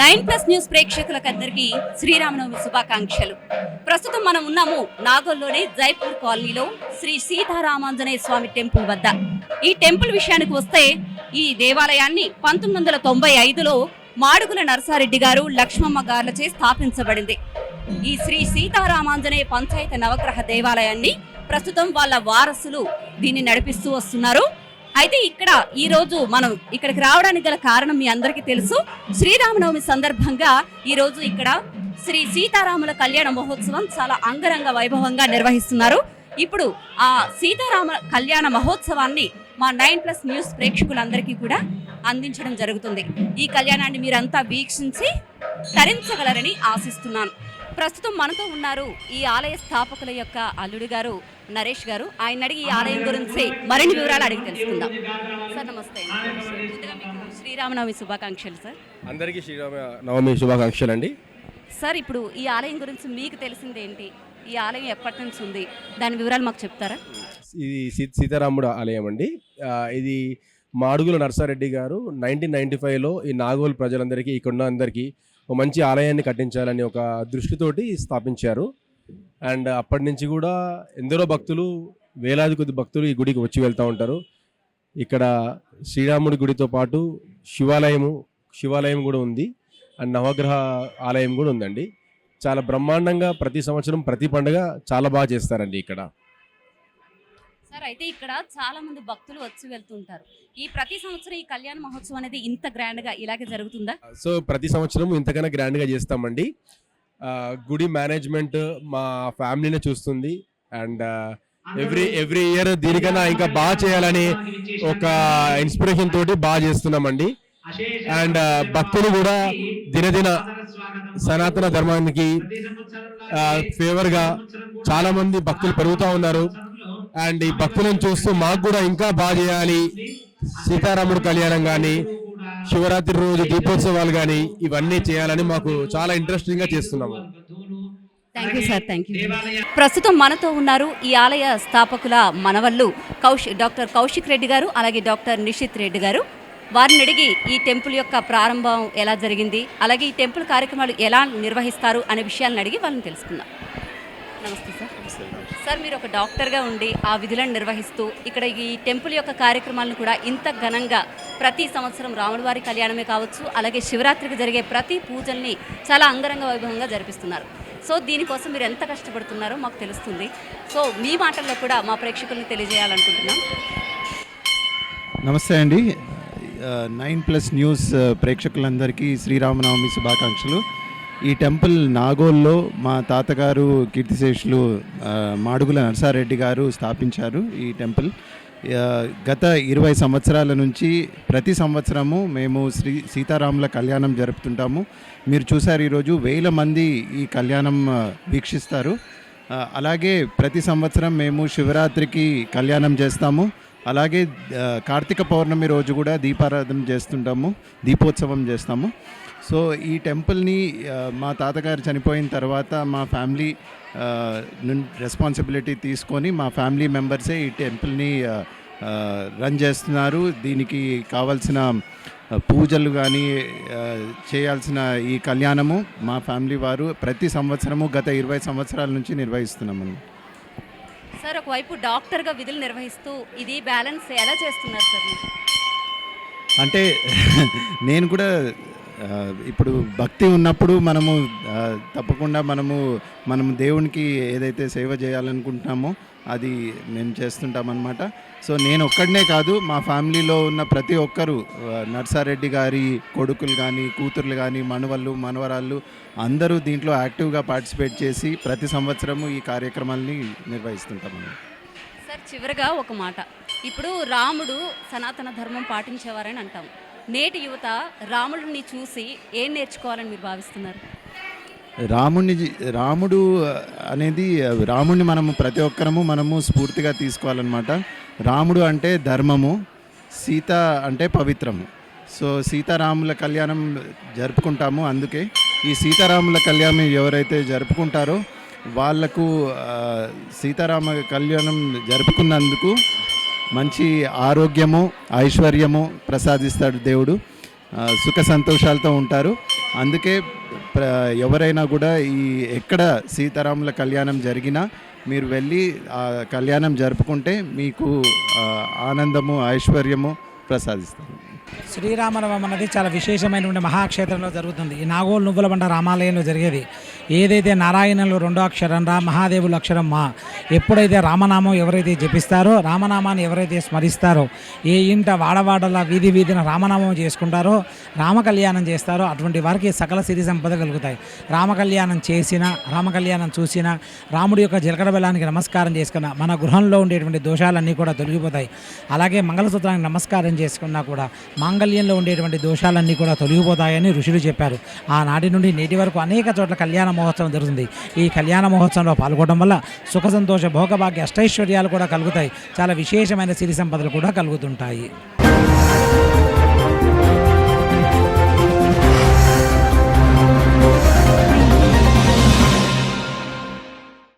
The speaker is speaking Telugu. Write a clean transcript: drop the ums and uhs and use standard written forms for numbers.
9+ న్యూస్ ప్రేక్షకులకందరికీ శ్రీరామనవమి శుభాకాంక్షలు. ప్రస్తుతం మనం ఉన్నాము నాగోల్లోనే జైపూర్ కాలనీలో శ్రీ సీతారామాంజనేయ స్వామి టెంపుల్ వద్ద. ఈ టెంపుల్ విషయానికి వస్తే ఈ దేవాలయాన్ని 1995లో మాడుగుల నరసారెడ్డి గారు లక్ష్మమ్మ గార్లచే స్థాపించబడింది. ఈ శ్రీ సీతారామాంజనేయ పంచాయత నవగ్రహ దేవాలయాన్ని ప్రస్తుతం వాళ్ళ వారసులు దీన్ని నడిపిస్తూ వస్తున్నారు. అయితే ఇక్కడ ఈ రోజు మనం ఇక్కడికి రావడానికి గల కారణం మీ అందరికీ తెలుసు. శ్రీరామనవమి సందర్భంగా ఈ రోజు ఇక్కడ శ్రీ సీతారాముల కళ్యాణ మహోత్సవం చాలా అంగరంగ వైభవంగా నిర్వహిస్తున్నారు. ఇప్పుడు ఆ సీతారామ కళ్యాణ మహోత్సవాన్ని మా 9+ న్యూస్ ప్రేక్షకులందరికీ కూడా అందించడం జరుగుతుంది. ఈ కళ్యాణాన్ని మీరంతా వీక్షించి తరించగలరని ఆశిస్తున్నాను. ప్రస్తుతం మనతో ఉన్నారు ఈ ఆలయ స్థాపకుల యొక్క అల్లుడు గారు నరేష్ గారు. ఆయన అడిగి ఈ ఆలయం గురించి మరిన్ని వివరాలు అడిగి తెలుసుకుందాం. సార్ నమస్తే. ముందుగా మీకు శ్రీరామనవమి శుభాకాంక్షలు సార్. అందరికీ శ్రీరామనవమి శుభాకాంక్షలు అండి. సార్ ఇప్పుడు ఈ ఆలయం గురించి మీకు తెలిసిందేంటి? ఈ ఆలయం ఎప్పటి నుంచి ఉంది, దాని వివరాలు మాకు చెప్తారా? ఇది సీతారాముడు ఆలయం అండి. ఇది మాడుగుల నరసారెడ్డి గారు 1995లో ఈ నాగోల్ ప్రజలందరికీ ఇక్కడ అందరికీ ఒక మంచి ఆలయాన్ని కట్టించాలని ఒక దృష్టితోటి స్థాపించారు. అండ్ అప్పటి నుంచి కూడా ఎందరో భక్తులు, వేలాది కొద్ది భక్తులు ఈ గుడికి వచ్చి వెళ్తూ ఉంటారు. ఇక్కడ శ్రీరాముడి గుడితో పాటు శివాలయం కూడా ఉంది. అండ్ నవగ్రహ ఆలయం కూడా ఉందండి. చాలా బ్రహ్మాండంగా ప్రతి సంవత్సరం ప్రతి పండుగ చాలా బాగా చేస్తారండి ఇక్కడ. సార్ అయితే ఇక్కడ చాలా మంది భక్తులు వచ్చి వెళ్తుంటారు. ఈ ప్రతి సంవత్సరం ఈ కళ్యాణ మహోత్సవం అనేది ఇంత గ్రాండ్ గా ఇలాగే జరుగుతుందా? సో ప్రతి సంవత్సరం ఇంతకన్నా గ్రాండ్ గా చేస్తామండి. గుడి మేనేజ్మెంట్ మా ఫ్యామిలీనే చూస్తుంది. అండ్ ఎవ్రీ ఇయర్ దీనికన్నా ఇంకా బాగా చేయాలని ఒక ఇన్స్పిరేషన్ తోటి బాగా చేస్తున్నామండి. అండ్ భక్తులు కూడా దినదిన సనాతన ధర్మానికి ఫేవర్ గా చాలా మంది భక్తులు పెరుగుతూ ఉన్నారు. అండ్ ఈ భక్తులను చూస్తూ మాకు కూడా ఇంకా బాగా చేయాలి, సీతారాముడు కళ్యాణం కానీ, శివరాత్రి రోజు దీపోత్సవాలు కానీ ఇవన్నీ చేయాలని మాకు చాలా ఇంట్రెస్టింగ్ గా చేస్తున్నాము. Thank you sir, thank you. ప్రస్తుతం మనతో ఉన్నారు ఈ ఆలయ స్థాపకుల మనవళ్ళు డాక్టర్ కౌశిక్ రెడ్డి గారు, అలాగే డాక్టర్ నిషిత్ రెడ్డి గారు. వారిని అడిగి ఈ టెంపుల్ యొక్క ప్రారంభం ఎలా జరిగింది, అలాగే ఈ టెంపుల్ కార్యక్రమాలు ఎలా నిర్వహిస్తారు అనే విషయాలను అడిగి వాళ్ళని తెలుసుకుందాం. నమస్తే సార్. సార్ మీరు ఒక డాక్టర్గా ఉండి ఆ విధులను నిర్వహిస్తూ ఇక్కడ ఈ టెంపుల్ యొక్క కార్యక్రమాలను కూడా ఇంత ఘనంగా ప్రతి సంవత్సరం రాముడి వారి కళ్యాణమే కావచ్చు, అలాగే శివరాత్రికి జరిగే ప్రతి పూజల్ని చాలా అంగరంగ వైభవంగా జరిపిస్తున్నారు. సో దీనికోసం మీరు ఎంత కష్టపడుతున్నారో మాకు తెలుస్తుంది. సో మీ మాటల్లో కూడా మా ప్రేక్షకులను తెలియజేయాలనుకుంటున్నాం. నమస్తే అండి. 9+ న్యూస్ ప్రేక్షకులందరికీ శ్రీరామనవమి శుభాకాంక్షలు. ఈ టెంపుల్ నాగోల్లో మా తాతగారు కీర్తిశేషులు మాడుగుల నరసారెడ్డి గారు స్థాపించారు. ఈ టెంపుల్ గత 20 సంవత్సరాల నుంచి ప్రతి సంవత్సరము మేము సీతారాముల కళ్యాణం జరుపుతుంటాము. మీరు చూసారు, ఈరోజు 1000 మంది ఈ కళ్యాణం వీక్షిస్తారు. అలాగే ప్రతి సంవత్సరం మేము శివరాత్రికి కళ్యాణం చేస్తాము. అలాగే కార్తీక పౌర్ణమి రోజు కూడా దీపారాధన చేస్తుంటాము, దీపోత్సవం చేస్తాము. సో ఈ టెంపుల్ని మా తాతగారు చనిపోయిన తర్వాత మా ఫ్యామిలీ రెస్పాన్సిబిలిటీ తీసుకొని మా ఫ్యామిలీ మెంబర్సే ఈ టెంపుల్ని రన్ చేస్తున్నారు. దీనికి కావాల్సిన పూజలు కానీ చేయాల్సిన ఈ కళ్యాణము మా ఫ్యామిలీ వారు ప్రతి సంవత్సరము గత 20 సంవత్సరాల నుంచి నిర్వహిస్తున్నాము. సార్ ఒకవైపు డాక్టర్గా విధులు నిర్వహిస్తూ ఇది బ్యాలెన్స్ ఎలా చేస్తున్నారు సార్? అంటే నేను కూడా ఇప్పుడు భక్తి ఉన్నప్పుడు మనము తప్పకుండా మనము దేవునికి ఏదైతే సేవ చేయాలనుకుంటున్నామో అది మేము చేస్తుంటామన్నమాట. సో నేను ఒక్కడనే కాదు, మా ఫ్యామిలీలో ఉన్న ప్రతి ఒక్కరు, నర్సారెడ్డి గారి కొడుకులు కానీ, కూతుర్లు కానీ, మనవరాళ్ళు అందరూ దీంట్లో యాక్టివ్గా పార్టిసిపేట్ చేసి ప్రతి సంవత్సరము ఈ కార్యక్రమాల్ని నిర్వహిస్తుంటామన్నమాట. సార్ చివరిగా ఒక మాట, ఇప్పుడు రాముడు సనాతన ధర్మం పాటించేవారని అంటాం. నేటి యువత రాముడిని చూసి ఏం నేర్చుకోవాలని మీరు భావిస్తున్నారు? రాముడు అనేది రాముడిని మనము ప్రతి ఒక్కరము స్ఫూర్తిగా తీసుకోవాలన్నమాట. రాముడు అంటే ధర్మము, సీత అంటే పవిత్రము. సో సీతారాముల కళ్యాణం జరుపుకుంటాము. అందుకే ఈ సీతారాముల కళ్యాణం ఎవరైతే జరుపుకుంటారో వాళ్లకు సీతారామ కళ్యాణం జరుపుకున్నందుకు మంచి ఆరోగ్యము, ఐశ్వర్యము ప్రసాదిస్తాడు దేవుడు. సుఖ సంతోషాలతో ఉంటారు. అందుకే ఎవరైనా కూడా ఎక్కడ సీతారాముల కళ్యాణం జరిగినా మీరు వెళ్ళి ఆ కళ్యాణం జరుపుకుంటే మీకు ఆనందము ఐశ్వర్యము ప్రసాదిస్తారు. శ్రీరామనవమి అన్నది చాలా విశేషమైనటువంటి మహాక్షేత్రంలో జరుగుతుంది. ఈ నాగోల్ నువ్వులబండ రామాలయంలో జరిగేది. ఏదైతే నారాయణులు రెండో అక్షరం రా, మహాదేవులు అక్షరం మా, ఎప్పుడైతే రామనామం ఎవరైతే జపిస్తారో, రామనామాన్ని ఎవరైతే స్మరిస్తారో, ఏ ఇంట వాడవాడలా వీధి వీధిన రామనామం చేసుకుంటారో, రామ కళ్యాణం చేస్తారో అటువంటి వారికి సకల సిరి సంపద కలుగుతాయి. రామ కళ్యాణం చేసిన, రామ కళ్యాణం చూసిన, రాముడి యొక్క జీలకర్ర బెల్లానికి నమస్కారం చేసుకున్న మన గృహంలో ఉండేటువంటి దోషాలన్నీ కూడా తొలగిపోతాయి. అలాగే మంగళసూత్రానికి నమస్కారం చేసుకున్నా కూడా మాంగళ్యంలో ఉండేటువంటి దోషాలన్నీ కూడా తొలగిపోతాయని ఋషులు చెప్పారు. ఆనాటి నుండి నేటి వరకు అనేక చోట్ల కళ్యాణ మహోత్సవం జరుగుతుంది. ఈ కళ్యాణ మహోత్సవంలో పాల్గొనడం వల్ల సుఖ సంతోష భోగభాగ్య అష్టైశ్వర్యాలు కూడా కలుగుతాయి. చాలా విశేషమైన సిరి సంపదలు కూడా కలుగుతుంటాయి.